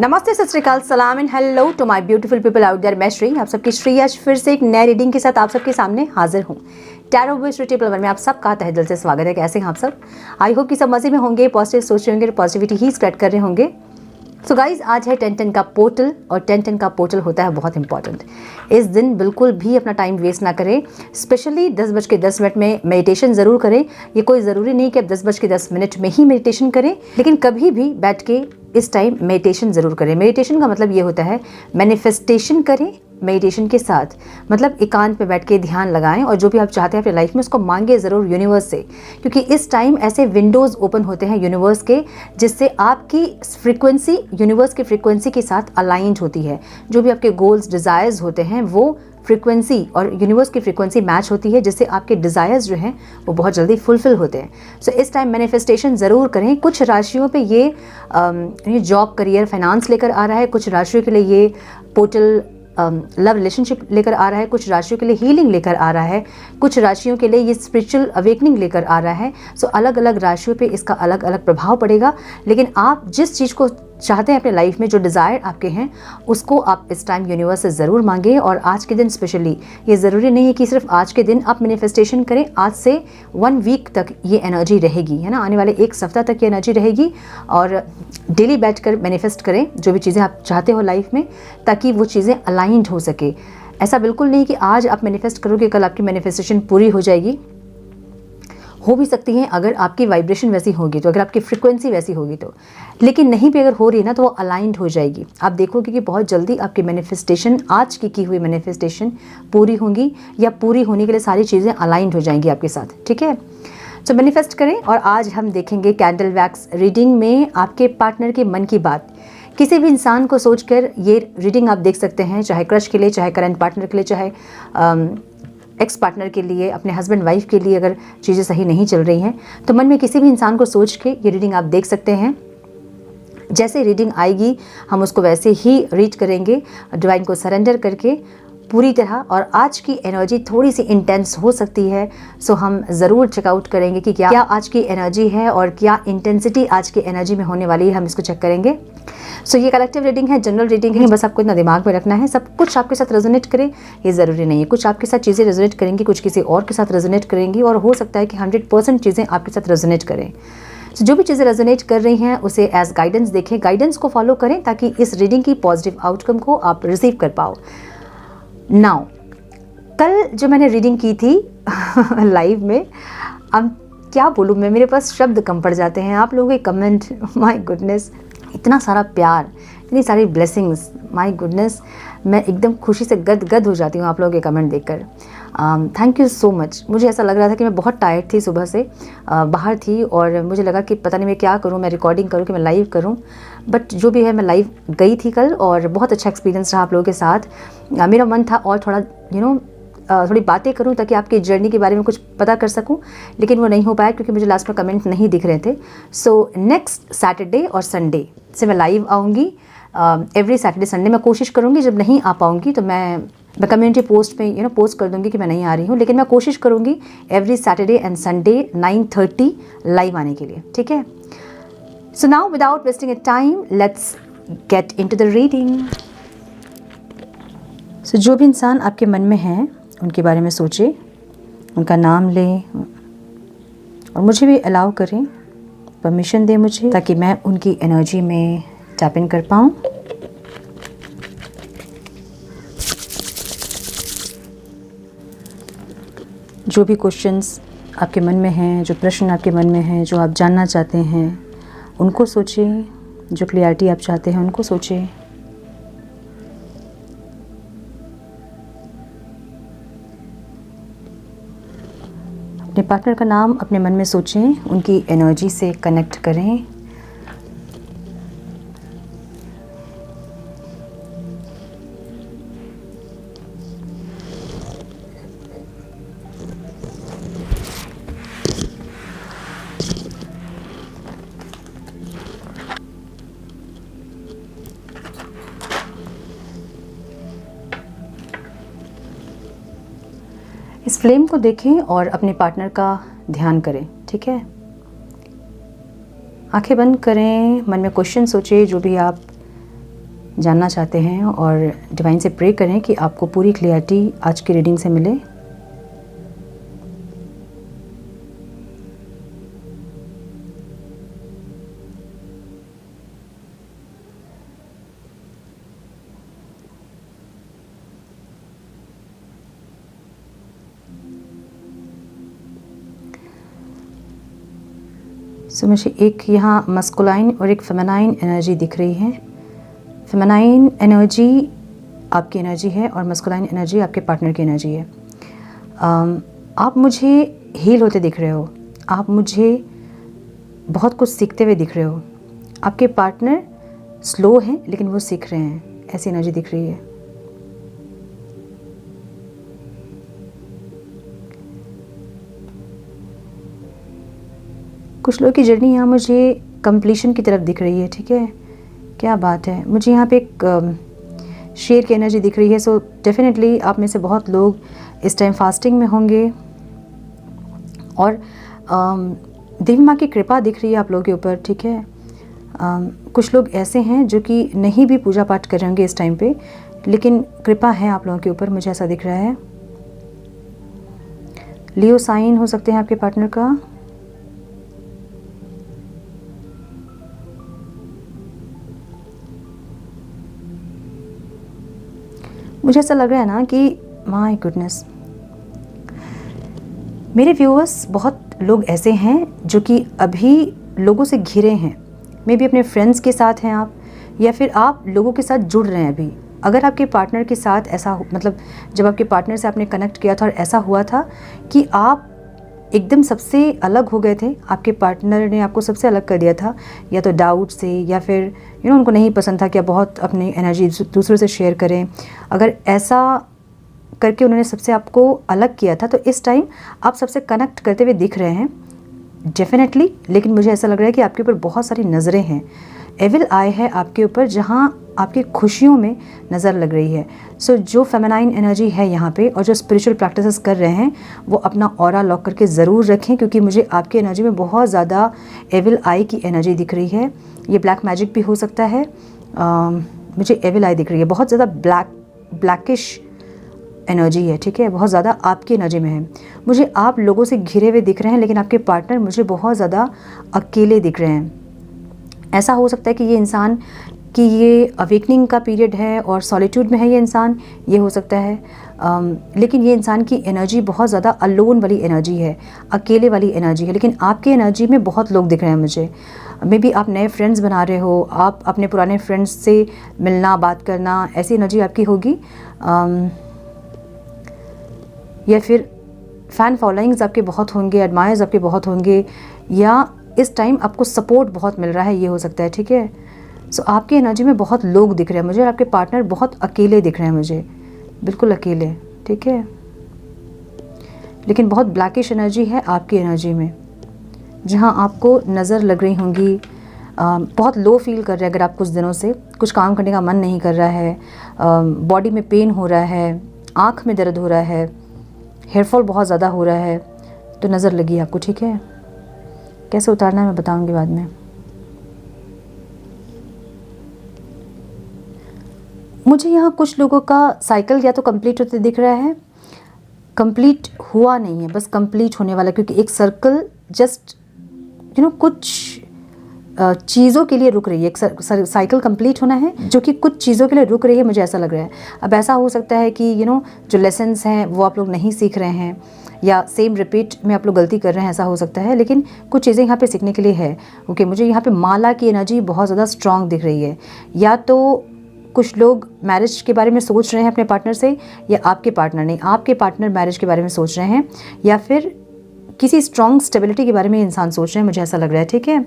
नमस्ते, सत श्री अकाल, सलाम and hello to my beautiful people out there. मैं श्री, आप सबकी श्री आज फिर से एक नए रीडिंग के साथ आप सबके सामने हाजिर हूँ। टैरो विश टेबल में आप सबका तहे दिल से स्वागत है। कैसे हैं आप सब? आई होप कि सब मजे में होंगे, पॉजिटिव सोच रहे होंगे, पॉजिटिविटी ही स्प्रेड कर रहे होंगे। सो गाइज, आज है 10-10 का पोर्टल और 10-10 का पोर्टल होता है बहुत इंपॉर्टेंट। इस दिन बिल्कुल भी अपना टाइम वेस्ट ना करें। स्पेशली 10:10 में मेडिटेशन ज़रूर करें। ये कोई ज़रूरी नहीं कि आप 10:10 में ही मेडिटेशन करें, लेकिन कभी भी बैठ के इस टाइम मेडिटेशन ज़रूर करें। मेडिटेशन का मतलब ये होता है मैनिफेस्टेशन करें मेडिटेशन के साथ, मतलब एकांत में बैठ के ध्यान लगाएं और जो भी आप चाहते हैं अपनी लाइफ में उसको मांगे ज़रूर यूनिवर्स से, क्योंकि इस टाइम ऐसे विंडोज़ ओपन होते हैं यूनिवर्स के, जिससे आपकी फ्रीक्वेंसी यूनिवर्स की फ्रीक्वेंसी के साथ अलाइंड होती है। जो भी आपके गोल्स डिज़ायर्स होते हैं वो फ्रीक्वेंसी और यूनिवर्स की फ्रीक्वेंसी मैच होती है, जिससे आपके डिज़ायर्स जो हैं वो बहुत जल्दी फुलफिल होते हैं। सो इस टाइम मैनिफेस्टेशन ज़रूर करें। कुछ राशियों पे ये जॉब, करियर, फाइनेंस लेकर आ रहा है। कुछ राशियों के लिए ये पोर्टल लव रिलेशनशिप लेकर आ रहा है। कुछ राशियों के लिए हीलिंग लेकर आ रहा है। कुछ राशियों के लिए ये स्पिरिचुअल अवेकनिंग लेकर आ रहा है। सो अलग अलग राशियों पे इसका अलग अलग प्रभाव पड़ेगा, लेकिन आप जिस चीज़ को चाहते हैं अपने लाइफ में, जो डिज़ायर आपके हैं, उसको आप इस टाइम यूनिवर्स से ज़रूर मांगे। और आज के दिन स्पेशली ये ज़रूरी नहीं है कि सिर्फ आज के दिन आप मैनिफेस्टेशन करें। आज से 1 वीक तक ये एनर्जी रहेगी, है ना, आने वाले 1 सप्ताह तक ये एनर्जी रहेगी। और डेली बैठकर मैनिफेस्ट करें जो भी चीज़ें आप चाहते हो लाइफ में, ताकि वो चीज़ें अलाइंड हो सके। ऐसा बिल्कुल नहीं कि आज आप मैनिफेस्ट करोगे कल आपकी मैनिफेस्टेशन पूरी हो जाएगी। हो भी सकती हैं अगर आपकी वाइब्रेशन वैसी होगी तो, अगर आपकी फ्रीक्वेंसी वैसी होगी तो, लेकिन नहीं भी अगर हो रही है ना तो वो अलाइंड हो जाएगी। आप देखोगे कि बहुत जल्दी आपकी मैनिफेस्टेशन, आज की हुई मैनिफेस्टेशन पूरी होंगी, या पूरी होने के लिए सारी चीज़ें अलाइंड हो जाएंगी आपके साथ। ठीक है, तो मैनिफेस्ट करें। और आज हम देखेंगे कैंडल वैक्स रीडिंग में आपके पार्टनर के मन की बात। किसी भी इंसान को सोचकर ये रीडिंग आप देख सकते हैं, चाहे क्रश के लिए, चाहे करंट पार्टनर के लिए, चाहे एक्स पार्टनर के लिए, अपने हस्बैंड वाइफ के लिए। अगर चीज़ें सही नहीं चल रही हैं तो मन में किसी भी इंसान को सोच के ये रीडिंग आप देख सकते हैं। जैसे रीडिंग आएगी हम उसको वैसे ही रीड करेंगे, डिवाइन को सरेंडर करके पूरी तरह। और आज की एनर्जी थोड़ी सी इंटेंस हो सकती है, सो हम ज़रूर चेकआउट करेंगे कि क्या आज की एनर्जी है और क्या इंटेंसिटी आज की एनर्जी में होने वाली है, हम इसको चेक करेंगे। सो ये कलेक्टिव रीडिंग है, जनरल रीडिंग है, बस आपको इतना दिमाग में रखना है सब कुछ आपके साथ रेजोनेट करे ये ज़रूरी नहीं है। कुछ आपके साथ चीज़ें रेजोनेट करेंगी, कुछ किसी और के साथ रेजोनेट करेंगी, और हो सकता है कि 100% चीज़ें आपके साथ रेजोनेट करें। So, जो भी चीज़ें रेजोनेट कर रही हैं उसे एज गाइडेंस देखें, गाइडेंस को फॉलो करें, ताकि इस रीडिंग की पॉजिटिव आउटकम को आप रिसीव कर पाओ। नाउ, कल जो मैंने रीडिंग की थी लाइव में, अब क्या बोलूँ मैं, मेरे पास शब्द कम पड़ जाते हैं। आप लोगों के कमेंट, माय गुडनेस, इतना सारा प्यार, इतनी सारी ब्लेसिंग्स, माय गुडनेस, मैं एकदम खुशी से गदगद हो जाती हूँ आप लोगों के कमेंट देखकर। Thank you so much. मुझे ऐसा लग रहा था कि मैं बहुत टायर्ड थी, सुबह से बाहर थी, और मुझे लगा कि पता नहीं मैं क्या करूँ, मैं रिकॉर्डिंग करूँ कि मैं लाइव करूँ, बट जो भी है मैं लाइव गई थी कल, और बहुत अच्छा एक्सपीरियंस रहा आप लोगों के साथ। मेरा मन था और थोड़ा थोड़ी बातें करूं ताकि आपकी जर्नी के बारे में कुछ पता कर सकूं, लेकिन वो नहीं हो पाया क्योंकि मुझे लास्ट में कमेंट नहीं दिख रहे थे। सो नेक्स्ट सैटरडे और संडे से मैं लाइव आऊँगी। एवरी सैटरडे संडे मैं कोशिश करूँगी, जब नहीं आ पाऊँगी तो मैं कम्युनिटी पोस्ट पे पोस्ट कर दूँगी कि मैं नहीं आ रही हूँ, लेकिन मैं कोशिश करूँगी every Saturday and Sunday 9:30 live आने के लिए। ठीक है, so now without wasting a time let's get into the reading. So जो भी इंसान आपके मन में है उनके बारे में सोचें, उनका नाम लें, और मुझे भी अलाउ करें, परमिशन दें मुझे, ताकि मैं उनकी एनर्जी में टैप इन कर पाऊँ। जो भी क्वेश्चंस आपके मन में हैं, जो प्रश्न आपके मन में हैं, जो आप जानना चाहते हैं, उनको सोचें। जो क्लियरिटी आप चाहते हैं उनको सोचें। अपने पार्टनर का नाम अपने मन में सोचें, उनकी एनर्जी से कनेक्ट करें। इस फ्लेम को देखें और अपने पार्टनर का ध्यान करें। ठीक है, आंखें बंद करें, मन में क्वेश्चन सोचें जो भी आप जानना चाहते हैं और डिवाइन से प्रे करें कि आपको पूरी क्लियरिटी आज की रीडिंग से मिले। सो मुझे एक यहाँ मस्कुलाइन और एक फेमिनाइन एनर्जी दिख रही है। फेमिनाइन एनर्जी आपकी एनर्जी है और मस्कुलाइन एनर्जी आपके पार्टनर की एनर्जी है। आप मुझे हील होते दिख रहे हो, आप मुझे बहुत कुछ सीखते हुए दिख रहे हो। आपके पार्टनर स्लो हैं लेकिन वो सीख रहे हैं, ऐसी एनर्जी दिख रही है। कुछ लोगों की जर्नी यहाँ मुझे कंप्लीशन की तरफ दिख रही है। ठीक है, क्या बात है। मुझे यहाँ पे एक शेर की एनर्जी दिख रही है। सो डेफिनेटली आप में से बहुत लोग इस टाइम फास्टिंग में होंगे और देवी माँ की कृपा दिख रही है आप लोगों के ऊपर। ठीक है, कुछ लोग ऐसे हैं जो कि नहीं भी पूजा पाठ कर रहे होंगे इस टाइम पे, लेकिन कृपा है आप लोगों के ऊपर, मुझे ऐसा दिख रहा है। लियो साइन हो सकते हैं आपके पार्टनर का। मुझे ऐसा लग रहा है ना कि माय गुडनेस, मेरे व्यूअर्स बहुत लोग ऐसे हैं जो कि अभी लोगों से घिरे हैं। मे बी अपने फ्रेंड्स के साथ हैं आप, या फिर आप लोगों के साथ जुड़ रहे हैं अभी। अगर आपके पार्टनर के साथ ऐसा मतलब जब आपके पार्टनर से आपने कनेक्ट किया था और ऐसा हुआ था कि आप एकदम सबसे अलग हो गए थे, आपके पार्टनर ने आपको सबसे अलग कर दिया था, या तो डाउट से, या फिर उनको नहीं पसंद था कि आप बहुत अपनी एनर्जी दूसरों से शेयर करें। अगर ऐसा करके उन्होंने सबसे आपको अलग किया था, तो इस टाइम आप सबसे कनेक्ट करते हुए दिख रहे हैं डेफिनेटली। लेकिन मुझे ऐसा लग रहा है कि आपके ऊपर बहुत सारी नज़रें हैं, एविल आई है आपके ऊपर, जहाँ आपकी खुशियों में नज़र लग रही है। सो जो फेमिनाइन एनर्जी है यहाँ पे और जो स्पिरिचुअल प्रैक्टिसेस कर रहे हैं वो अपना ऑरा लॉक करके ज़रूर रखें, क्योंकि मुझे आपकी एनर्जी में बहुत ज़्यादा एविल आई की एनर्जी दिख रही है। ये ब्लैक मैजिक भी हो सकता है। मुझे एविल आई दिख रही है, बहुत ज़्यादा ब्लैकिश एनर्जी है। ठीक है, बहुत ज़्यादा आपकी एनर्जी में है। मुझे आप लोगों से घिरे हुए दिख रहे हैं, लेकिन आपके पार्टनर मुझे बहुत ज़्यादा अकेले दिख रहे हैं। ऐसा हो सकता है कि ये इंसान कि ये अवेकनिंग का पीरियड है और सॉलिट्यूड में है ये इंसान, ये हो सकता है। लेकिन ये इंसान की एनर्जी बहुत ज़्यादा अलोन वाली एनर्जी है, अकेले वाली एनर्जी है। लेकिन आपकी एनर्जी में बहुत लोग दिख रहे हैं मुझे। मे बी आप नए फ्रेंड्स बना रहे हो, आप अपने पुराने फ्रेंड्स से मिलना, बात करना, ऐसी एनर्जी आपकी होगी। या फिर फ़ैन फॉलोइंग्स आपके बहुत होंगे, एडमायर्स आपके बहुत होंगे, या इस टाइम आपको सपोर्ट बहुत मिल रहा है, ये हो सकता है। ठीक है, सो आपकी एनर्जी में बहुत लोग दिख रहे हैं मुझे और आपके पार्टनर बहुत अकेले दिख रहे हैं मुझे, बिल्कुल अकेले। ठीक है, लेकिन बहुत ब्लैकिश एनर्जी है आपकी एनर्जी में, जहाँ आपको नज़र लग रही होंगी। बहुत लो फील कर रहे हैं अगर आप कुछ दिनों से, कुछ काम करने का मन नहीं कर रहा है, बॉडी में पेन हो रहा है, आँख में दर्द हो रहा है, हेयरफॉल बहुत ज़्यादा हो रहा है, तो नज़र लगी आपको। ठीक है, कैसे उतारना है मैं बताऊंगी बाद में। मुझे यहाँ कुछ लोगों का साइकिल या तो कंप्लीट होते दिख रहा है, कंप्लीट हुआ नहीं है, बस कंप्लीट होने वाला, क्योंकि एक सर्कल जस्ट कुछ चीज़ों के लिए रुक रही है। एक साइकिल कंप्लीट होना है जो कि कुछ चीज़ों के लिए रुक रही है, मुझे ऐसा लग रहा है। अब ऐसा हो सकता है कि जो लेसन्स हैं वो आप लोग नहीं सीख रहे हैं, या सेम रिपीट में आप लोग गलती कर रहे हैं, ऐसा हो सकता है। लेकिन कुछ चीज़ें यहाँ पे सीखने के लिए है। ओके, मुझे यहाँ पे माला की एनर्जी बहुत ज़्यादा स्ट्रांग दिख रही है। या तो कुछ लोग मैरिज के बारे में सोच रहे हैं अपने पार्टनर से, या आपके पार्टनर नहीं, आपके पार्टनर मैरिज के बारे में सोच रहे हैं, या फिर किसी स्ट्रॉन्ग स्टेबिलिटी के बारे में इंसान सोच रहे हैं, मुझे ऐसा लग रहा है। ठीक है,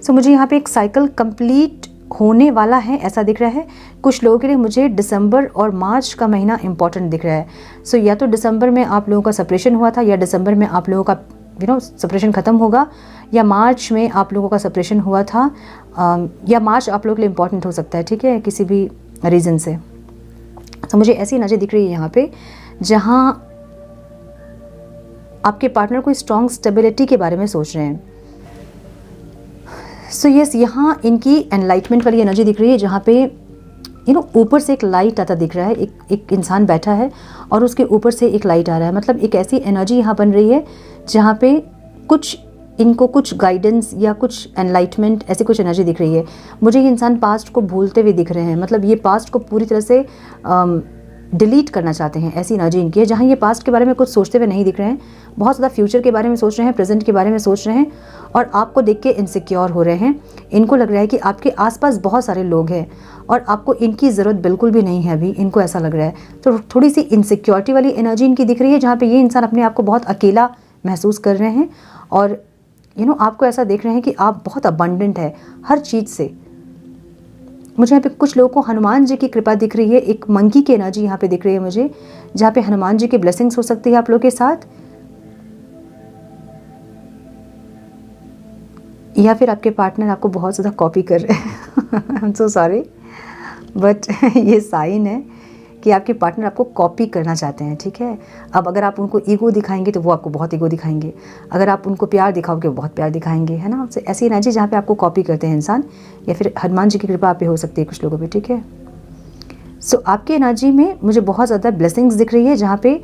सो मुझे यहाँ पे एक साइकिल कंप्लीट होने वाला है ऐसा दिख रहा है। कुछ लोगों के लिए मुझे दिसंबर और मार्च का महीना इंपॉर्टेंट दिख रहा है। सो या तो दिसंबर में आप लोगों का सेपरेशन हुआ था, या दिसंबर में आप लोगों का सेपरेशन ख़त्म होगा, या मार्च में आप लोगों का सेपरेशन हुआ था, या मार्च आप लोगों के लिए इंपॉर्टेंट हो सकता है। ठीक है, किसी भी रीज़न से। तो मुझे ऐसी एनर्जी दिख रही है यहाँ पे, जहाँ आपके पार्टनर कोई स्ट्रॉन्ग स्टेबिलिटी के बारे में सोच रहे हैं। सो यस, यहाँ इनकी एनलाइटमेंट वाली एनर्जी दिख रही है, जहाँ पे ऊपर से एक लाइट आता दिख रहा है, एक इंसान बैठा है और उसके ऊपर से एक लाइट आ रहा है। मतलब एक ऐसी एनर्जी यहाँ बन रही है जहाँ पे इनको कुछ गाइडेंस या कुछ एनलाइटमेंट, ऐसी कुछ एनर्जी दिख रही है। मुझे ये इंसान पास्ट को भूलते हुए दिख रहे हैं, मतलब ये पास्ट को पूरी तरह से डिलीट करना चाहते हैं, ऐसी एनर्जी इनकी है। जहाँ ये पास्ट के बारे में कुछ सोचते हुए नहीं दिख रहे हैं, बहुत ज़्यादा फ्यूचर के बारे में सोच रहे हैं, प्रेजेंट के बारे में सोच रहे हैं और आपको देख के इनसिक्योर हो रहे हैं। इनको लग रहा है कि आपके आसपास बहुत सारे लोग हैं और आपको इनकी ज़रूरत बिल्कुल भी नहीं है अभी, इनको ऐसा लग रहा है। तो थोड़ी सी इनसिक्योरिटी वाली एनर्जी इनकी दिख रही है, जहाँ पर ये इंसान अपने आप को बहुत अकेला महसूस कर रहे हैं और आपको ऐसा देख रहे हैं कि आप बहुत अबंडेंट है हर चीज़ से। मुझे यहाँ पे कुछ लोगों को हनुमान जी की कृपा दिख रही है, एक मंकी की एनर्जी यहाँ पे दिख रही है मुझे, जहाँ पे हनुमान जी की ब्लेसिंग्स हो सकती है आप लोगों के साथ, या फिर आपके पार्टनर आपको बहुत ज़्यादा कॉपी कर रहे हैं। I am so sorry but ये साइन है कि आपके पार्टनर आपको कॉपी करना चाहते हैं, ठीक है। अब अगर आप उनको ईगो दिखाएंगे तो वो आपको बहुत ईगो दिखाएंगे, अगर आप उनको प्यार दिखाओगे वो बहुत प्यार दिखाएंगे, है ना। आपसे ऐसी एनर्जी जहाँ पे आपको कॉपी करते हैं इंसान, या फिर हनुमान जी की कृपा आप पे हो सकती है कुछ लोगों पे, ठीक है। सो आपकी एनर्जी में मुझे बहुत ज़्यादा ब्लेसिंग्स दिख रही है, जहाँ पे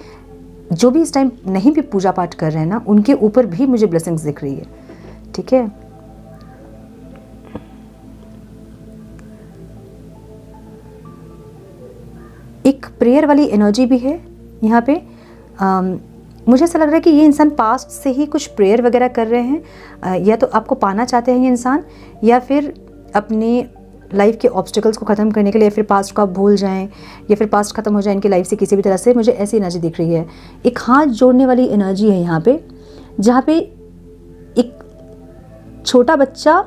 जो भी इस टाइम नहीं भी पूजा पाठ कर रहे हैं ना, उनके ऊपर भी मुझे ब्लेसिंग्स दिख रही है, ठीक है। एक प्रेयर वाली एनर्जी भी है यहाँ पे। मुझे ऐसा लग रहा है कि ये इंसान पास्ट से ही कुछ प्रेयर वगैरह कर रहे हैं, या तो आपको पाना चाहते हैं ये इंसान, या फिर अपनी लाइफ के ऑब्स्टिकल्स को ख़त्म करने के लिए, या फिर पास्ट को आप भूल जाएं, या फिर पास्ट ख़त्म हो जाए इनकी लाइफ से किसी भी तरह से। मुझे ऐसी एनर्जी दिख रही है। एक हाथ जोड़ने वाली एनर्जी है यहाँ पे, जहाँ पे एक छोटा बच्चा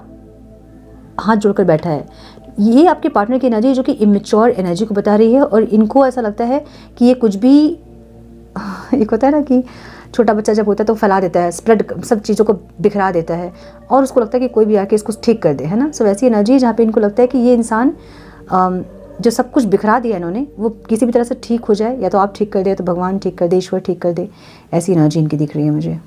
हाथ जोड़कर बैठा है। ये आपके पार्टनर की एनर्जी है जो कि इमेच्योर एनर्जी को बता रही है, और इनको ऐसा लगता है कि ये कुछ भी एक होता है ना कि छोटा बच्चा जब होता है तो फैला देता है, स्प्रेड, सब चीज़ों को बिखरा देता है और उसको लगता है कि कोई भी आके इसको ठीक कर दे, है ना। सो वैसी एनर्जी है जहाँ पे इनको लगता है कि ये इंसान जो सब कुछ बिखरा दिया इन्होंने, वो किसी भी तरह से ठीक हो जाए, या तो आप ठीक कर दे, तो भगवान ठीक कर दे, ईश्वर ठीक कर दे। ऐसी एनर्जी इनकी दिख रही है मुझे।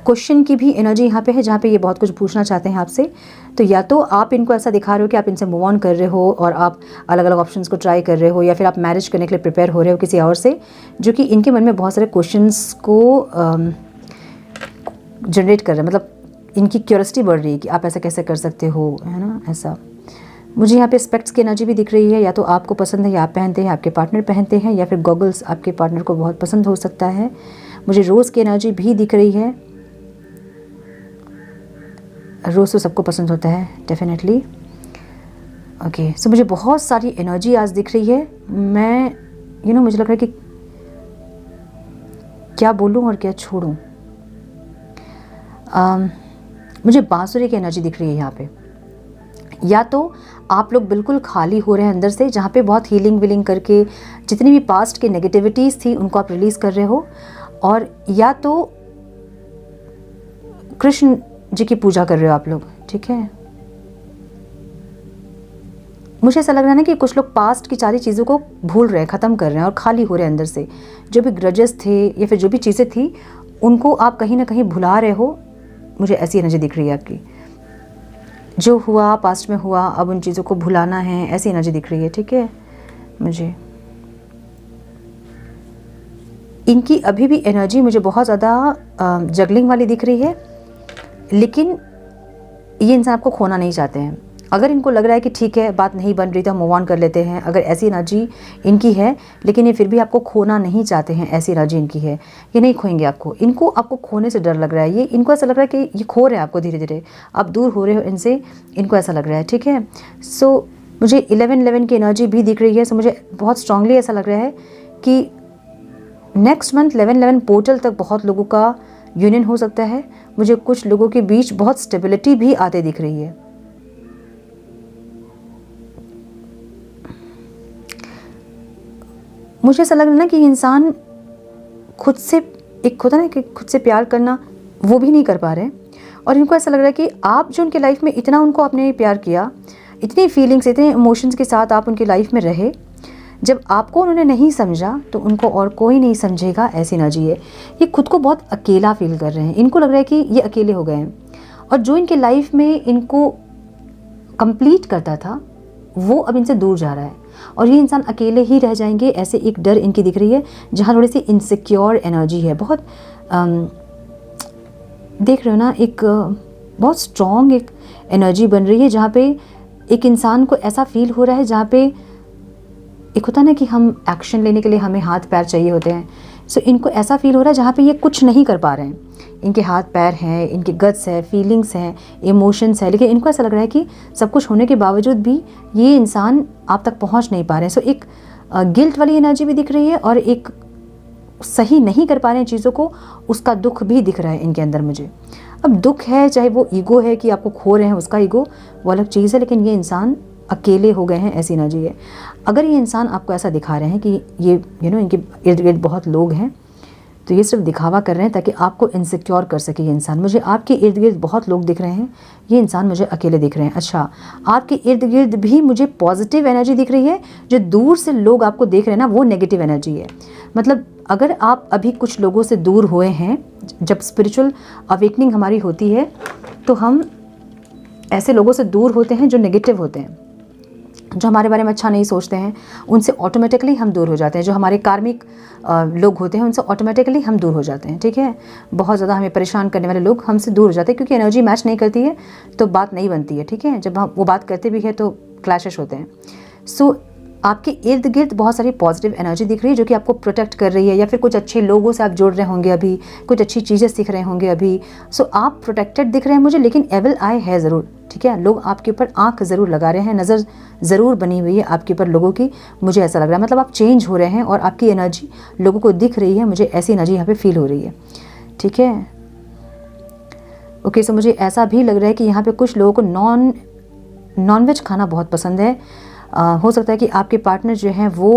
क्वेश्चन की भी एनर्जी यहाँ पे है, जहाँ पे ये बहुत कुछ पूछना चाहते हैं आपसे। तो या तो आप इनको ऐसा दिखा रहे हो कि आप इनसे मूव ऑन कर रहे हो और आप अलग अलग ऑप्शंस को ट्राई कर रहे हो, या फिर आप मैरिज करने के लिए प्रिपेयर हो रहे हो किसी और से, जो कि इनके मन में बहुत सारे क्वेश्चंस को जनरेट कर रहे हैं। मतलब इनकी क्यूरियोसिटी बढ़ रही है कि आप ऐसा कैसे कर सकते हो, है ना। ऐसा मुझे यहाँ पे स्पेक्ट्स की एनर्जी भी दिख रही है, या तो आपको पसंद है, या आप पहनते हैं, आपके पार्टनर पहनते हैं, या फिर गॉगल्स आपके पार्टनर को बहुत पसंद हो सकता है। मुझे रोज़ की एनर्जी भी दिख रही है। रोज़ तो सबको पसंद होता है डेफिनेटली। ओके, सो मुझे बहुत सारी एनर्जी आज दिख रही है। मैं मुझे लग रहा है कि क्या बोलूँ और क्या छोड़ूँ। मुझे बांसुरी की एनर्जी दिख रही है यहाँ पे। या तो आप लोग बिल्कुल खाली हो रहे हैं अंदर से, जहाँ पे बहुत हीलिंग विलिंग करके जितनी भी पास्ट की नेगेटिविटीज़ थी उनको आप रिलीज़ कर रहे हो, और या तो कृष्ण जी की पूजा कर रहे हो आप लोग, ठीक है। मुझे ऐसा लग रहा है ना कि कुछ लोग पास्ट की सारी चीज़ों को भूल रहे हैं, ख़त्म कर रहे हैं और खाली हो रहे हैं अंदर से। जो भी ग्रजेस थे या फिर जो भी चीज़ें थी उनको आप कहीं ना कहीं भुला रहे हो। मुझे ऐसी एनर्जी दिख रही है आपकी। जो हुआ पास्ट में हुआ, अब उन चीज़ों को भुलाना है, ऐसी एनर्जी दिख रही है, ठीक है। मुझे इनकी अभी भी एनर्जी मुझे बहुत ज़्यादा जगलिंग वाली दिख रही है, लेकिन ये इंसान आपको खोना नहीं चाहते हैं। अगर इनको लग रहा है कि ठीक है बात नहीं बन रही तो हम मूव ऑन कर लेते हैं, अगर ऐसी एनर्जी इनकी है, लेकिन ये फिर भी आपको खोना नहीं चाहते हैं, ऐसी एनर्जी इनकी है। ये नहीं खोएंगे आपको, इनको आपको खोने से डर लग रहा है। ये इनको ऐसा लग रहा है कि ये खो रहे हैं आपको, धीरे धीरे आप दूर हो रहे हो इनसे, इनको ऐसा लग रहा है, ठीक है। सो मुझे 11-11 की एनर्जी भी दिख रही है। सो मुझे बहुत स्ट्रांगली ऐसा लग रहा है कि नेक्स्ट मंथ 11-11 पोर्टल तक बहुत लोगों का यूनियन हो सकता है। मुझे कुछ लोगों के बीच बहुत स्टेबिलिटी भी आते दिख रही है। मुझे ऐसा लग रहा है ना कि इंसान खुद से, एक होता है ना कि खुद से प्यार करना, वो भी नहीं कर पा रहे, और इनको ऐसा लग रहा है कि आप जो उनके लाइफ में इतना उनको आपने प्यार किया, इतनी फीलिंग्स, इतने इमोशंस के साथ आप उनकी लाइफ में रहे, जब आपको उन्होंने नहीं समझा तो उनको और कोई नहीं समझेगा, ऐसी एनर्जी है। ये खुद को बहुत अकेला फील कर रहे हैं। इनको लग रहा है कि ये अकेले हो गए हैं, और जो इनके लाइफ में इनको कंप्लीट करता था वो अब इनसे दूर जा रहा है और ये इंसान अकेले ही रह जाएंगे, ऐसे एक डर इनकी दिख रही है। जहाँ थोड़ी सी इनसिक्योर एनर्जी है, बहुत देख रहे हो ना, एक बहुत स्ट्रॉन्ग एक एनर्जी बन रही है, जहाँ पे एक इंसान को ऐसा फील हो रहा है, जहाँ पे एक होता है ना कि हम एक्शन लेने के लिए हमें हाथ पैर चाहिए होते हैं। सो इनको ऐसा फील हो रहा है जहाँ पे ये कुछ नहीं कर पा रहे हैं। इनके हाथ पैर हैं, इनके गट्स है, फीलिंग्स हैं, इमोशंस है, लेकिन इनको ऐसा लग रहा है कि सब कुछ होने के बावजूद भी ये इंसान आप तक पहुँच नहीं पा रहे हैं। सो एक गिल्ट वाली एनर्जी भी दिख रही है और एक सही नहीं कर पा रहे हैं चीज़ों को, उसका दुख भी दिख रहा है इनके अंदर मुझे। अब दुख है, चाहे वो ईगो है कि आपको खो रहे हैं, उसका ईगो वो अलग चीज़ है, लेकिन ये इंसान अकेले हो गए हैं, ऐसी एनर्जी है। अगर ये इंसान आपको ऐसा दिखा रहे हैं कि ये इनके इर्द गिर्द बहुत लोग हैं, तो ये सिर्फ दिखावा कर रहे हैं ताकि आपको इनसिक्योर कर सके ये इंसान। मुझे आपके इर्द गिर्द बहुत लोग दिख रहे हैं, ये इंसान मुझे अकेले दिख रहे हैं। अच्छा, आपके इर्द गिर्द भी मुझे पॉजिटिव एनर्जी दिख रही है, जो दूर से लोग आपको देख रहे हैं ना, वो नेगेटिव एनर्जी है। मतलब अगर आप अभी कुछ लोगों से दूर हुए हैं, जब स्पिरिचुअल अवेकनिंग हमारी होती है तो हम ऐसे लोगों से दूर होते हैं जो नेगेटिव होते हैं, जो हमारे बारे में अच्छा नहीं सोचते हैं, उनसे ऑटोमेटिकली हम दूर हो जाते हैं। जो हमारे कार्मिक लोग होते हैं उनसे ऑटोमेटिकली हम दूर हो जाते हैं, ठीक है। बहुत ज़्यादा हमें परेशान करने वाले लोग हमसे दूर हो जाते हैं, क्योंकि एनर्जी मैच नहीं करती है तो बात नहीं बनती है, ठीक है। जब हम वो बात करते भी है तो क्लैशेस होते हैं। सो आपके इर्द गिर्द बहुत सारी पॉजिटिव एनर्जी दिख रही है जो कि आपको प्रोटेक्ट कर रही है, या फिर कुछ अच्छे लोगों से आप जुड़ रहे होंगे अभी, कुछ अच्छी चीज़ें सीख रहे होंगे अभी। सो आप प्रोटेक्टेड दिख रहे हैं मुझे, लेकिन एविल आई है ज़रूर, ठीक है। लोग आपके ऊपर आंख ज़रूर लगा रहे हैं, नज़र ज़रूर बनी हुई है आपके ऊपर लोगों की, मुझे ऐसा लग रहा है। मतलब आप चेंज हो रहे हैं और आपकी एनर्जी लोगों को दिख रही है, मुझे ऐसी एनर्जी यहाँ पे फील हो रही है, ठीक है। ओके, सो मुझे ऐसा भी लग रहा है कि यहाँ पे कुछ लोगों को नॉन वेज खाना बहुत पसंद है। हो सकता है कि आपके पार्टनर जो हैं वो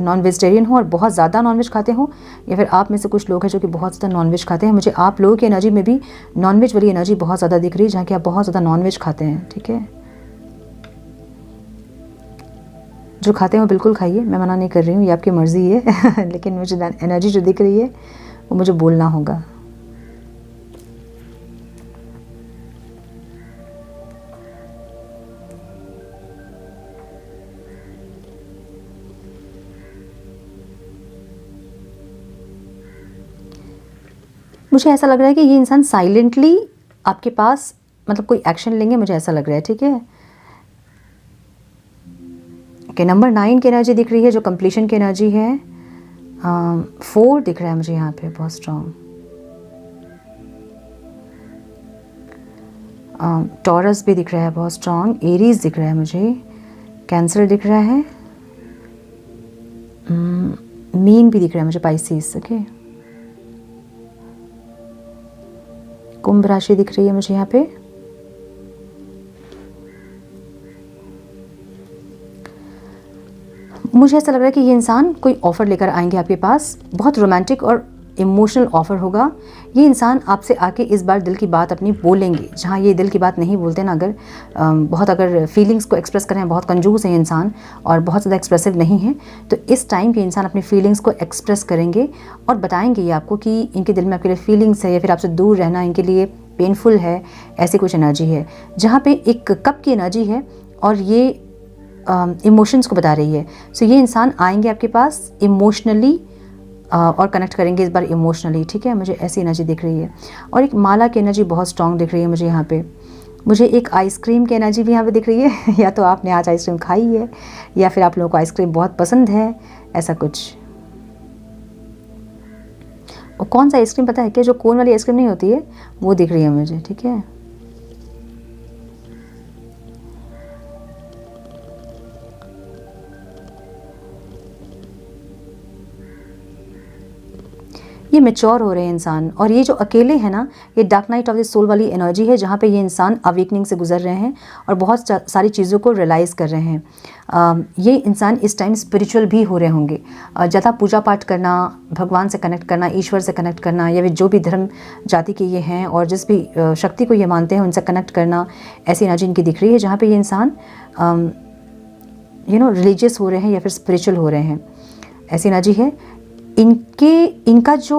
नॉन वेजिटेरियन हो और बहुत ज़्यादा नॉनवेज खाते हों, या फिर आप में से कुछ लोग हैं जो कि बहुत ज़्यादा नॉनवेज खाते हैं। मुझे आप लोगों की एनर्जी में भी नॉनवेज वाली एनर्जी बहुत ज़्यादा दिख रही है, जहाँ कि आप बहुत ज़्यादा नॉनवेज खाते हैं, ठीक है। जो खाते हैं वो बिल्कुल खाइए, मैं मना नहीं कर रही हूँ, ये आपकी मर्ज़ी है लेकिन मुझे एनर्जी जो दिख रही है वो मुझे बोलना होगा। मुझे ऐसा लग रहा है कि ये इंसान साइलेंटली आपके पास मतलब कोई एक्शन लेंगे, मुझे ऐसा लग रहा है, ठीक है। ओके, नंबर 9 की एनर्जी दिख रही है जो कंप्लीशन की एनर्जी है। 4 दिख रहा है मुझे यहाँ पे बहुत स्ट्रॉन्ग। टॉरस भी दिख रहा है बहुत स्ट्रॉन्ग। एरीज दिख रहा है मुझे। कैंसर दिख रहा है। मीन भी दिख रहा है मुझे, पाइसेस, ओके। कुंभ राशि दिख रही है मुझे यहाँ पे। मुझे ऐसा लग रहा है कि ये इंसान कोई ऑफ़र लेकर आएंगे आपके पास, बहुत रोमांटिक और इमोशनल ऑफ़र होगा। ये इंसान आपसे आके इस बार दिल की बात अपनी बोलेंगे, जहाँ ये दिल की बात नहीं बोलते ना, अगर फीलिंग्स को एक्सप्रेस करें, बहुत कंजूस है इंसान और बहुत ज़्यादा एक्सप्रेसिव नहीं है, तो इस टाइम के इंसान अपनी फीलिंग्स को एक्सप्रेस करेंगे और बताएंगे ये आपको कि इनके दिल में आपके लिए फीलिंग्स है, या फिर आपसे दूर रहना इनके लिए पेनफुल है, ऐसी कुछ एनर्जी है। जहाँ पे एक कप की एनर्जी है और ये इमोशंस को बता रही है। सो ये इंसान आएंगे आपके पास इमोशनली और कनेक्ट करेंगे इस बार इमोशनली, ठीक है। मुझे ऐसी एनर्जी दिख रही है और एक माला की एनर्जी बहुत स्ट्रॉन्ग दिख रही है मुझे यहाँ पे। मुझे एक आइसक्रीम की एनर्जी भी यहाँ पे दिख रही है या तो आपने आज आइसक्रीम खाई है या फिर आप लोगों को आइसक्रीम बहुत पसंद है, ऐसा कुछ। और कौन सा आइसक्रीम पता है क्या, जो कोन वाली आइसक्रीम नहीं होती है, वो दिख रही है मुझे, ठीक है। ये मैच्योर हो रहे हैं इंसान, और ये जो अकेले है ना, ये dark night of the soul वाली एनर्जी है, जहाँ पे ये इंसान अवेकनिंग से गुजर रहे हैं और बहुत सारी चीज़ों को रियलाइज़ कर रहे हैं। ये इंसान इस टाइम स्पिरिचुअल भी हो रहे होंगे। ज़्यादा पूजा पाठ करना, भगवान से कनेक्ट करना, ईश्वर से कनेक्ट करना, या फिर जो भी धर्म जाति के ये हैं और जिस भी शक्ति को ये मानते हैं उनसे कनेक्ट करना, ऐसी एनर्जी इनकी दिख रही है, जहाँ पर ये इंसान रिलीजियस हो रहे हैं या फिर स्पिरिचुअल हो रहे हैं, ऐसी एनर्जी है। इनका जो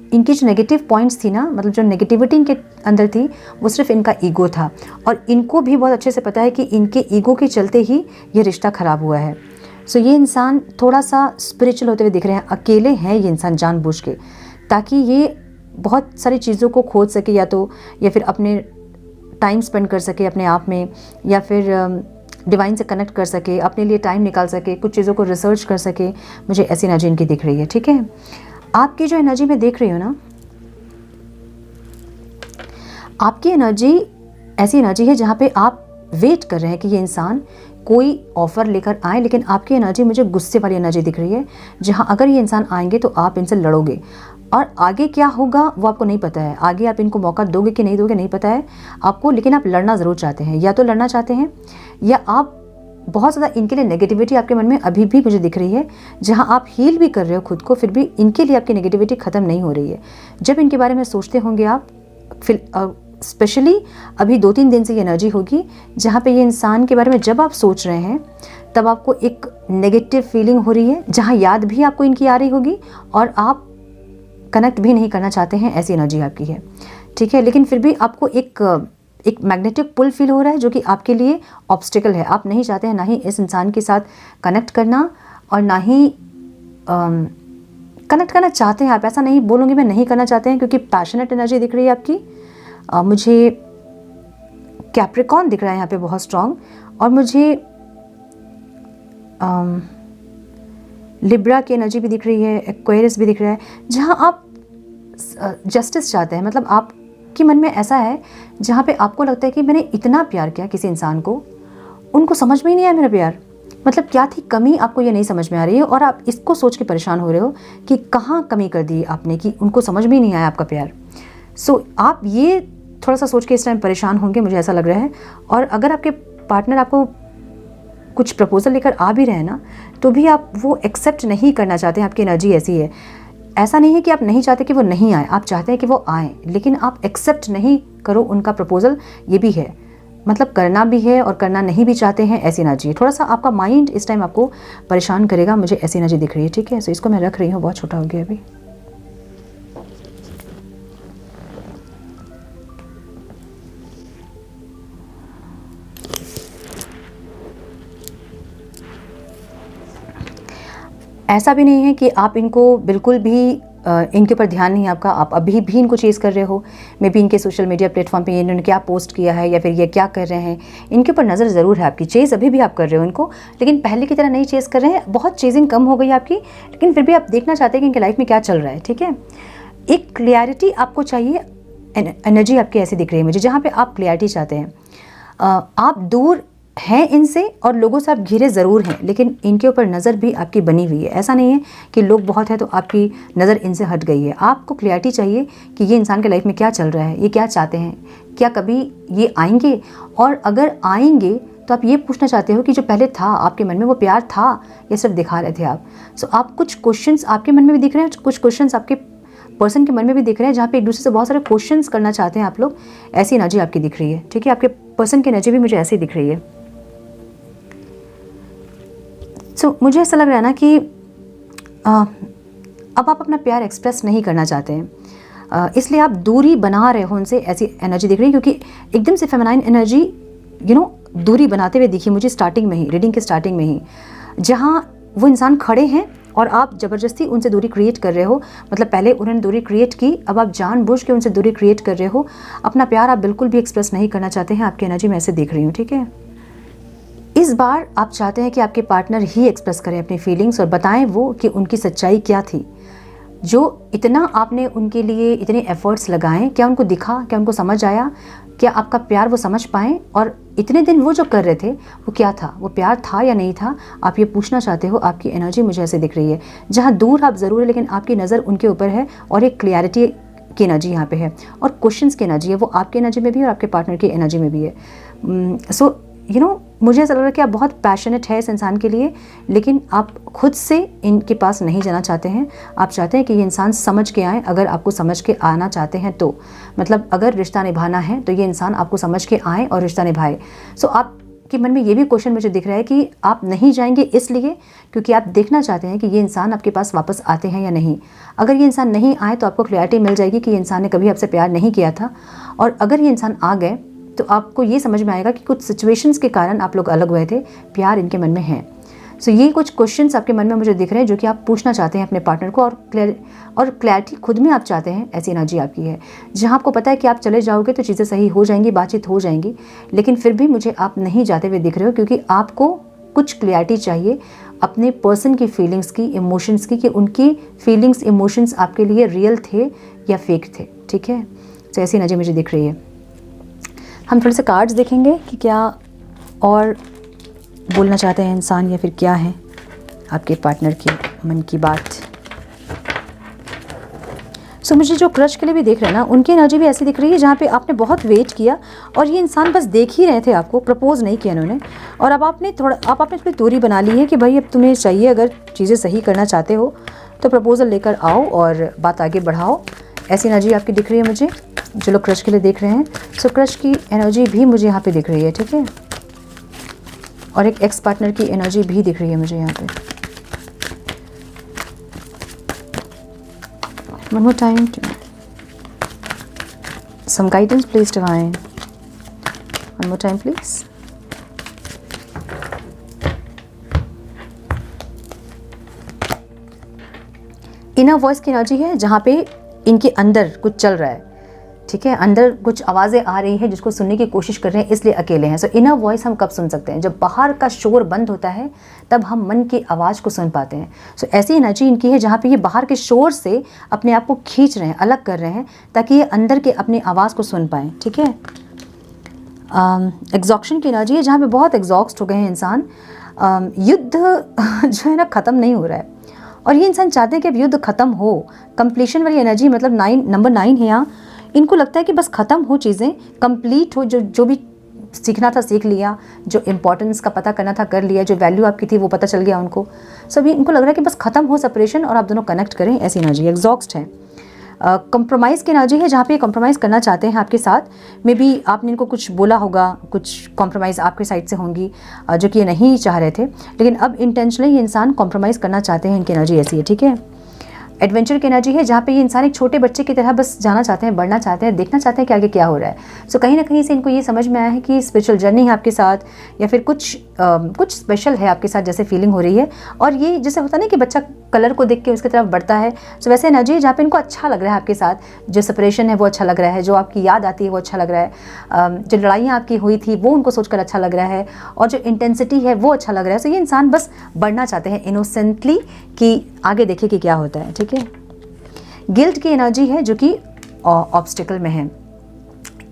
इनकी जो नेगेटिव पॉइंट्स थी ना, मतलब जो नेगेटिविटी इनके अंदर थी, वो सिर्फ इनका ईगो था। और इनको भी बहुत अच्छे से पता है कि इनके ईगो के चलते ही ये रिश्ता ख़राब हुआ है। सो ये इंसान थोड़ा सा स्पिरिचुअल होते हुए दिख रहे हैं, अकेले हैं ये इंसान जानबूझ के, ताकि ये बहुत सारी चीज़ों को खोज सके, या फिर अपने टाइम स्पेंड कर सके अपने आप में, या फिर डिवाइन से कनेक्ट कर सके, अपने लिए टाइम निकाल सके, कुछ चीज़ों को रिसर्च कर सके। मुझे ऐसी एनर्जी इनकी दिख रही है। ठीक है, आपकी जो एनर्जी मैं देख रही हूँ ना, आपकी एनर्जी ऐसी एनर्जी है जहाँ पे आप वेट कर रहे हैं कि ये इंसान कोई ऑफ़र लेकर आए, लेकिन आपकी एनर्जी मुझे गुस्से वाली एनर्जी दिख रही है, जहाँ अगर ये इंसान आएंगे तो आप इनसे लड़ोगे, और आगे क्या होगा वो आपको नहीं पता है। आगे आप इनको मौका दोगे कि नहीं दोगे नहीं पता है आपको, लेकिन आप लड़ना ज़रूर चाहते हैं। या तो लड़ना चाहते हैं, या आप बहुत ज़्यादा इनके लिए नेगेटिविटी आपके मन में अभी भी मुझे दिख रही है, जहां आप हील भी कर रहे हो खुद को, फिर भी इनके लिए आपकी नेगेटिविटी ख़त्म नहीं हो रही है। जब इनके बारे में सोचते होंगे आप, फिर स्पेशली अभी 2-3 दिन से ये एनर्जी होगी जहाँ पे ये इंसान के बारे में जब आप सोच रहे हैं तब आपको एक नेगेटिव फीलिंग हो रही है, जहाँ याद भी आपको इनकी आ रही होगी और आप कनेक्ट भी नहीं करना चाहते हैं, ऐसी एनर्जी आपकी है। ठीक है, लेकिन फिर भी आपको एक मैग्नेटिक पुल फील हो रहा है जो कि आपके लिए ऑब्स्टिकल है। आप नहीं चाहते हैं ना ही इस इंसान के साथ कनेक्ट करना, और ना ही कनेक्ट करना चाहते हैं आप। ऐसा नहीं बोलूँगी मैं नहीं करना चाहते हैं, क्योंकि पैशनेट एनर्जी दिख रही है आपकी। मुझे कैप्रिकॉन दिख रहा है यहाँ पे बहुत स्ट्रॉन्ग, और मुझे लिब्रा की एनर्जी भी दिख रही है, एक्वेरियस भी दिख रहा है, जहाँ आप जस्टिस चाहते हैं। मतलब आपके मन में ऐसा है जहाँ पे आपको लगता है कि मैंने इतना प्यार किया किसी इंसान को, उनको समझ में ही नहीं आया मेरा प्यार, मतलब क्या थी कमी, आपको ये नहीं समझ में आ रही है, और आप इसको सोच के परेशान हो रहे हो कि कहाँ कमी कर दी आपने कि उनको समझ में ही नहीं आया आपका प्यार। सो आप ये थोड़ा सा सोच के इस टाइम परेशान होंगे, मुझे ऐसा लग रहा है। और अगर आपके पार्टनर आपको कुछ प्रपोजल लेकर आ भी रहे हैं ना, तो भी आप वो एक्सेप्ट नहीं करना चाहते हैं। आपकी एनर्जी ऐसी है। ऐसा नहीं है कि आप नहीं चाहते कि वो नहीं आए, आप चाहते हैं कि वो आए, लेकिन आप एक्सेप्ट नहीं करो उनका प्रपोजल, ये भी है। मतलब करना भी है और करना नहीं भी चाहते हैं, ऐसी एनर्जी है। थोड़ा सा आपका माइंड इस टाइम आपको परेशान करेगा, मुझे ऐसी एनर्जी दिख रही है। ठीक है, सो इसको मैं रख रही हूँ, बहुत छोटा हो गया अभी। ऐसा भी नहीं है कि आप इनको बिल्कुल भी इनके ऊपर ध्यान नहीं है आपका, आप अभी भी इनको चेज़ कर रहे हो। मे बी इनके सोशल मीडिया प्लेटफॉर्म पे इन्होंने क्या पोस्ट किया है, या फिर ये क्या कर रहे हैं, इनके ऊपर नज़र ज़रूर है आपकी। चेज़ अभी भी आप कर रहे हो इनको, लेकिन पहले की तरह नहीं चेज़ कर रहे हैं। बहुत चेजिंग कम हो गई आपकी, लेकिन फिर भी आप देखना चाहते हैं कि इनके लाइफ में क्या चल रहा है। ठीक है, एक क्लियरिटी आपको चाहिए। एनर्जी आपकी ऐसी दिख रही है मुझे, जहाँ पर आप क्लियरिटी चाहते हैं। आप दूर हैं इनसे और लोगों से आप घिरे ज़रूर हैं, लेकिन इनके ऊपर नज़र भी आपकी बनी हुई है। ऐसा नहीं है कि लोग बहुत है तो आपकी नज़र इनसे हट गई है। आपको क्लैरिटी चाहिए कि ये इंसान के लाइफ में क्या चल रहा है, ये क्या चाहते हैं, क्या कभी ये आएंगे, और अगर आएंगे तो आप ये पूछना चाहते हो कि जो पहले था आपके मन में वो प्यार था या सिर्फ दिखा रहे थे आप। सो आप कुछ क्वेश्चंस आपके मन में भी दिख रहे हैं, कुछ क्वेश्चंस आपके पर्सन के मन में भी दिख रहे हैं, जहाँ पे एक दूसरे से बहुत सारे क्वेश्चंस करना चाहते हैं आप लोग। ऐसी एनर्जी आपकी दिख रही है। ठीक है, आपके पर्सन की एनर्जी भी मुझे ऐसी दिख रही है। मुझे ऐसा लग रहा है ना कि अब आप अपना प्यार एक्सप्रेस नहीं करना चाहते हैं, इसलिए आप दूरी बना रहे हो उनसे, ऐसी एनर्जी दिख रही है। क्योंकि एकदम से फेमिनाइन एनर्जी दूरी बनाते हुए दिखी मुझे स्टार्टिंग में ही, रीडिंग के स्टार्टिंग में ही, जहाँ वो इंसान खड़े हैं और आप ज़बरदस्ती उनसे दूरी क्रिएट कर रहे हो। मतलब पहले उन्होंने दूरी क्रिएट की, अब आप जानबूझ के उनसे दूरी क्रिएट कर रहे हो। अपना प्यार आप बिल्कुल भी एक्सप्रेस नहीं करना चाहते हैं। आपकी एनर्जी मैं ऐसे देख रही हूँ। ठीक है, इस बार आप चाहते हैं कि आपके पार्टनर ही एक्सप्रेस करें अपनी फीलिंग्स और बताएं वो कि उनकी सच्चाई क्या थी। जो इतना आपने उनके लिए इतने एफर्ट्स लगाए, क्या उनको दिखा, क्या उनको समझ आया, क्या आपका प्यार वो समझ पाएँ, और इतने दिन वो जो कर रहे थे वो क्या था, वो प्यार था या नहीं था, आप ये पूछना चाहते हो। आपकी एनर्जी मुझे ऐसे दिख रही है, जहाँ दूर आप ज़रूर है लेकिन आपकी नज़र उनके ऊपर है, और एक क्लियरिटी की एनर्जी यहाँ पे है, और क्वेश्चंस की एनर्जी है, वो आपकी एनर्जी में भी और आपके पार्टनर की एनर्जी में भी है। मुझे ऐसा लग रहा है कि आप बहुत पैशनेट है इस इंसान के लिए, लेकिन आप खुद से इनके पास नहीं जाना चाहते हैं। आप चाहते हैं कि ये इंसान समझ के आए, अगर आपको समझ के आना चाहते हैं तो। मतलब अगर रिश्ता निभाना है तो ये इंसान आपको समझ के आए और रिश्ता निभाए। आप आपके मन में ये भी क्वेश्चन मुझे दिख रहा है कि आप नहीं जाएंगे इसलिए क्योंकि आप देखना चाहते हैं कि ये इंसान आपके पास वापस आते हैं या नहीं। अगर ये इंसान नहीं आए तो आपको क्लैरिटी मिल जाएगी कि ये इंसान ने कभी आपसे प्यार नहीं किया था, और अगर ये इंसान आ गए तो आपको ये समझ में आएगा कि कुछ सिचुएशंस के कारण आप लोग अलग हुए थे, प्यार इनके मन में है। सो ये कुछ क्वेश्चंस आपके मन में मुझे दिख रहे हैं जो कि आप पूछना चाहते हैं अपने पार्टनर को, और क्लैरिटी खुद में आप चाहते हैं, ऐसी एनर्जी आपकी है। जहां आपको पता है कि आप चले जाओगे तो चीज़ें सही हो जाएंगी, बातचीत हो जाएंगी, लेकिन फिर भी मुझे आप नहीं जाते हुए दिख रहे हो क्योंकि आपको कुछ क्लैरिटी चाहिए अपने पर्सन की फीलिंग्स की, इमोशंस की, कि उनकी फीलिंग्स इमोशंस आपके लिए रियल थे या फेक थे। ठीक है, तो ऐसी एनर्जी मुझे दिख रही है। हम थोड़े से कार्ड्स देखेंगे कि क्या और बोलना चाहते हैं इंसान, या फिर क्या है आपके पार्टनर की मन की बात। सो मुझे जो क्रश के लिए भी देख रहे हैं ना, उनकी एनर्जी भी ऐसी दिख रही है जहाँ पे आपने बहुत वेट किया और ये इंसान बस देख ही रहे थे आपको, प्रपोज नहीं किया उन्होंने, और अब आपने थोड़ी दूरी बना ली है कि भाई अब तुम्हें चाहिए, अगर चीज़ें सही करना चाहते हो तो प्रपोजल लेकर आओ और बात आगे बढ़ाओ। ऐसी एनर्जी आपकी दिख रही है मुझे जो लोग क्रश के लिए देख रहे हैं। सो क्रश की एनर्जी भी मुझे यहाँ पे दिख रही है, ठीक है, और एक एक्स पार्टनर की एनर्जी भी दिख रही है मुझे यहाँ पे। One more time. Some guidance, please, divine. One more time, please. Inner voice की एनर्जी है जहाँ पे इनके अंदर कुछ चल रहा है, ठीक है, अंदर कुछ आवाज़ें आ रही हैं जिसको सुनने की कोशिश कर रहे हैं, इसलिए अकेले हैं। सो इनर वॉइस हम कब सुन सकते हैं? जब बाहर का शोर बंद होता है तब हम मन की आवाज़ को सुन पाते हैं। सो ऐसी एनर्जी इनकी है जहाँ पे ये बाहर के शोर से अपने आप को खींच रहे हैं, अलग कर रहे हैं, ताकि ये अंदर के अपनी आवाज़ को सुन पाएँ, ठीक है। एग्जॉक्शन की एनर्जी है जहाँ पे बहुत एग्जॉस्ट हो गए हैं इंसान। युद्ध जो है ना ख़त्म नहीं हो रहा है, और ये इंसान चाहते हैं कि अब युद्ध ख़त्म हो। कंप्लीशन वाली एनर्जी, मतलब नंबर 9 है यहाँ। इनको लगता है कि बस ख़त्म हो, चीज़ें कंप्लीट हो, जो भी सीखना था सीख लिया, जो इम्पोर्टेंस का पता करना था कर लिया, जो वैल्यू आपकी थी वो पता चल गया उनको। सभी इनको लग रहा है कि बस ख़त्म हो सेपरेशन और आप दोनों कनेक्ट करें, ऐसी एनर्जी। एग्जॉस्ट है। कंप्रोमाइज़ की एनर्जी है जहाँ पे कंप्रोमाइज़ करना चाहते हैं आपके साथ। मे बी आपने इनको कुछ बोला होगा, कुछ कॉम्प्रोमाइज़ आपके साइड से होंगी जो कि ये नहीं चाह रहे थे, लेकिन अब इंटेंशनली ये इंसान कॉम्प्रोमाइज़ करना चाहते हैं। इनकी एनर्जी ऐसी है, ठीक है। एडवेंचर की एनर्जी है जहाँ पे ये इंसान एक छोटे बच्चे की तरह बस जाना चाहते हैं, बढ़ना चाहते हैं, देखना चाहते हैं कि आगे क्या हो रहा है। सो कहीं ना कहीं से इनको ये समझ में आया है कि स्पिरिचुअल जर्नी है आपके साथ, या फिर कुछ स्पेशल है आपके साथ, जैसे फीलिंग हो रही है। और ये जैसे होता है ना कि बच्चा कलर को देख के उसकी तरफ बढ़ता है, सो वैसे एनर्जी है जहाँ पे इनको अच्छा लग रहा है आपके साथ। जो सेपरेशन है वो अच्छा लग रहा है, जो आपकी याद आती है वो अच्छा लग रहा है, जो लड़ाइयाँ आपकी हुई थी वो उनको सोचकर अच्छा लग रहा है, और जो इंटेंसिटी है वो अच्छा लग रहा है। सो ये इंसान बस बढ़ना चाहते हैं इनोसेंटली कि आगे देखे कि क्या होता है, ठीक है। गिल्ट की एनर्जी है जो कि ऑब्स्टिकल में है।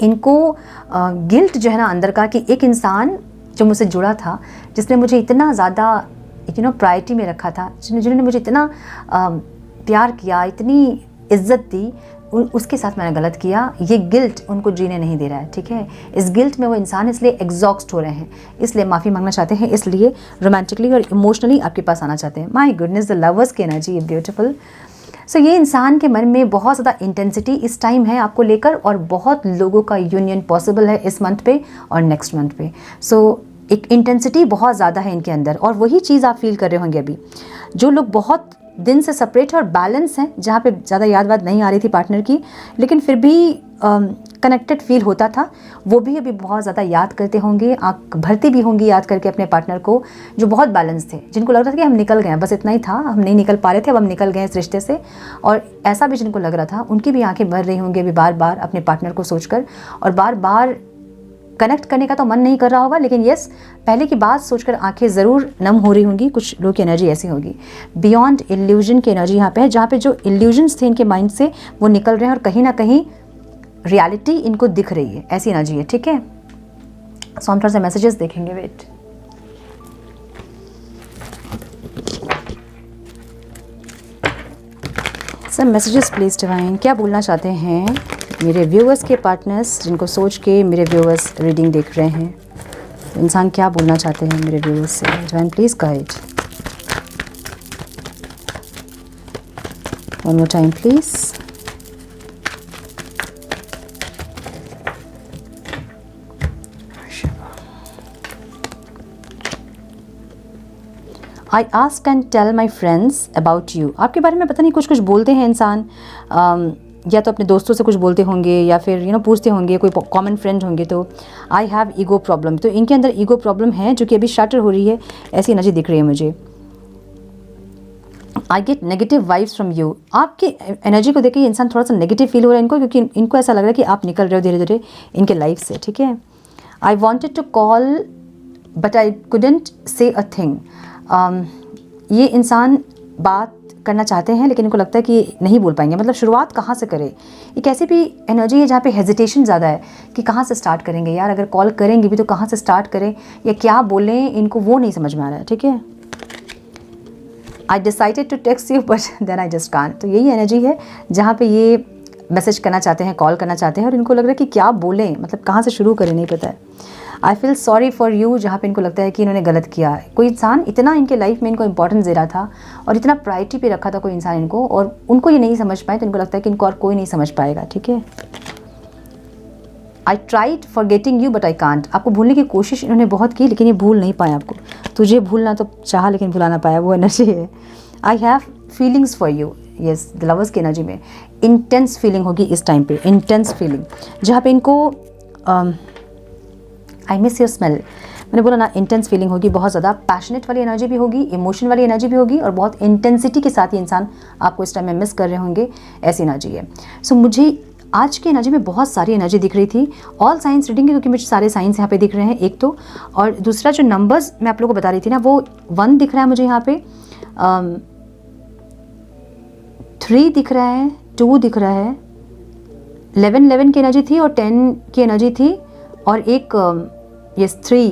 इनको गिल्ट जो है ना अंदर का, कि एक इंसान जो मुझसे जुड़ा था, जिसने मुझे इतना ज़्यादा प्रायोरिटी में रखा था, जिन्होंने मुझे इतना प्यार किया, इतनी इज्जत दी, उसके साथ मैंने गलत किया। ये गिल्ट उनको जीने नहीं दे रहा है, ठीक है। इस गिल्ट में वो इंसान इसलिए एग्जॉस्ट हो रहे हैं, इसलिए माफ़ी मांगना चाहते हैं, इसलिए रोमांटिकली और इमोशनली आपके पास आना चाहते हैं। माय गुडनेस, द लवर्स की एनर्जी, ब्यूटीफुल। सो ये इंसान के मन में बहुत ज़्यादा इंटेंसिटी इस टाइम है आपको लेकर, और बहुत लोगों का यूनियन पॉसिबल है इस मंथ पे और नेक्स्ट मंथ पे। सो एक इंटेंसिटी बहुत ज़्यादा है इनके अंदर, और वही चीज़ आप फील कर रहे होंगे अभी। जो लोग बहुत दिन से सेपरेट है और बैलेंस हैं, जहाँ पे ज़्यादा याद नहीं आ रही थी पार्टनर की, लेकिन फिर भी कनेक्टेड फील होता था, वो भी अभी बहुत ज़्यादा याद करते होंगे, आँख भरती भी होंगी याद करके अपने पार्टनर को, जो बहुत बैलेंस थे, जिनको लग रहा था कि हम निकल गए, बस इतना ही था, हम नहीं निकल पा रहे थे, अब हम निकल गए इस रिश्ते से। और ऐसा भी जिनको लग रहा था, उनकी भी आंखें भर रही होंगी अभी बार बार अपने पार्टनर को सोचकर, और बार बार कनेक्ट करने का तो मन नहीं कर रहा होगा, लेकिन यस, पहले की बात सोचकर आंखें ज़रूर नम हो रही होंगी। कुछ लोग की एनर्जी ऐसी होगी। बियॉन्ड इल्यूजन की एनर्जी यहाँ पे है, जहाँ पे जो इल्यूजन्स थे इनके माइंड से वो निकल रहे हैं, और कहीं ना कहीं रियलिटी इनको दिख रही है, ऐसी एनर्जी है, ठीक है। सो हम थोड़ा सा मैसेजेस देखेंगे, wait. Sir messages please divine, क्या बोलना चाहते हैं मेरे व्यूअर्स के पार्टनर्स, जिनको सोच के मेरे व्यूअर्स रीडिंग देख रहे हैं। इंसान क्या बोलना चाहते हैं मेरे व्यूअर्स से, divine please guide. One more time please. I ask and tell my friends about you. आपके बारे में पता नहीं कुछ कुछ बोलते हैं इंसान, या तो अपने दोस्तों से कुछ बोलते होंगे या फिर पूछते होंगे, कोई कॉमन फ्रेंड होंगे। तो आई हैव ईगो प्रॉब्लम, तो इनके अंदर ईगो प्रॉब्लम है जो कि अभी शाटर हो रही है, ऐसी एनर्जी दिख रही है मुझे। I get negative vibes from you. आपकी एनर्जी को देख के इंसान थोड़ा सा नेगेटिव फील हो रहा है इनको, क्योंकि इनको ऐसा लग रहा है कि आप निकल रहे हो धीरे धीरे इनके लाइफ से, ठीक है। I wanted to call but I couldn't say a thing. ये इंसान बात करना चाहते हैं लेकिन इनको लगता है कि नहीं बोल पाएंगे, मतलब शुरुआत कहाँ से करें। एक ऐसी भी एनर्जी है जहाँ पे हेजिटेशन ज़्यादा है कि कहाँ से स्टार्ट करेंगे यार, अगर कॉल करेंगे भी तो कहाँ से स्टार्ट करें या क्या बोलें, इनको वो नहीं समझ में आ रहा है, ठीक है। I decided to text you but then I just can't. तो यही एनर्जी है जहाँ पे ये मैसेज करना चाहते हैं, कॉल करना चाहते हैं और इनको लग रहा है कि क्या बोलें, मतलब कहाँ से शुरू करें, नहीं पता है। I feel sorry for you, जहाँ पे इनको लगता है कि इन्होंने गलत किया है। कोई इंसान इतना इनके लाइफ में इनको इंपॉर्टेंस दे रहा था और इतना प्रायोरिटी पे रखा था कोई इंसान इनको, और उनको ये नहीं समझ पाए तो इनको लगता है कि इनको और कोई नहीं समझ पाएगा, ठीक है। I tried for getting you but I can't. आपको भूलने की कोशिश इन्होंने बहुत की लेकिन ये भूल नहीं पाए आपको। तुझे भूलना तो चाहा लेकिन भुला ना पाया, वो एनर्जी है। I have feelings for you, yes, the lovers की एनर्जी में इंटेंस फीलिंग होगी इस टाइम पे, इंटेंस फीलिंग, जहाँ पे इनको आई मिस योर स्मेल, मैंने बोला ना, इंटेंस फीलिंग होगी, बहुत ज़्यादा पैशनेट वाली एनर्जी भी होगी, इमोशन वाली एनर्जी भी होगी और बहुत इंटेंसिटी के साथ ये इंसान आपको इस टाइम में मिस कर रहे होंगे, ऐसी एनर्जी है। सो मुझे आज की एनर्जी में बहुत सारी एनर्जी दिख रही थी, ऑल साइंस रीडिंग, क्योंकि मुझे सारे साइंस यहाँ पे दिख रहे हैं एक तो, और दूसरा जो नंबर्स मैं आप लोगों को बता रही थी ना, वो 1 दिख रहा है मुझे यहाँ पे, 3 दिख रहा है, 2 दिख रहा है, 11 की एनर्जी थी और 10 की एनर्जी थी, और एक ये 3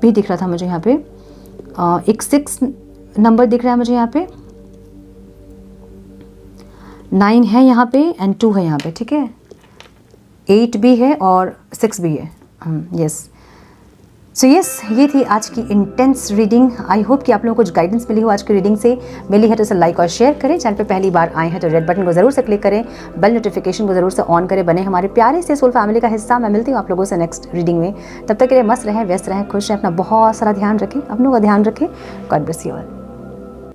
भी दिख रहा था मुझे यहाँ पे, एक 6 नंबर दिख रहा है मुझे यहाँ पे, 9 है यहाँ पे एंड 2 है यहाँ पे, ठीक है, 8 भी है और 6 भी है, यस। सो यस, ये थी आज की इंटेंस रीडिंग। आई होप कि आप लोगों को कुछ गाइडेंस मिली हो आज की रीडिंग से। मिली है तो इसे लाइक और शेयर करें। चैनल पे पहली बार आए हैं तो रेड बटन को ज़रूर से क्लिक करें, बेल नोटिफिकेशन को ज़रूर से ऑन करें, बने हमारे प्यारे से सोल फैमिली का हिस्सा। मैं मिलती हूँ आप लोगों से नेक्स्ट रीडिंग में। तब तक के लिए मस्त रहें, व्यस्त रहें, खुश रहें, अपना बहुत सारा ध्यान रखें, अपनों का ध्यान रखें। God bless you all.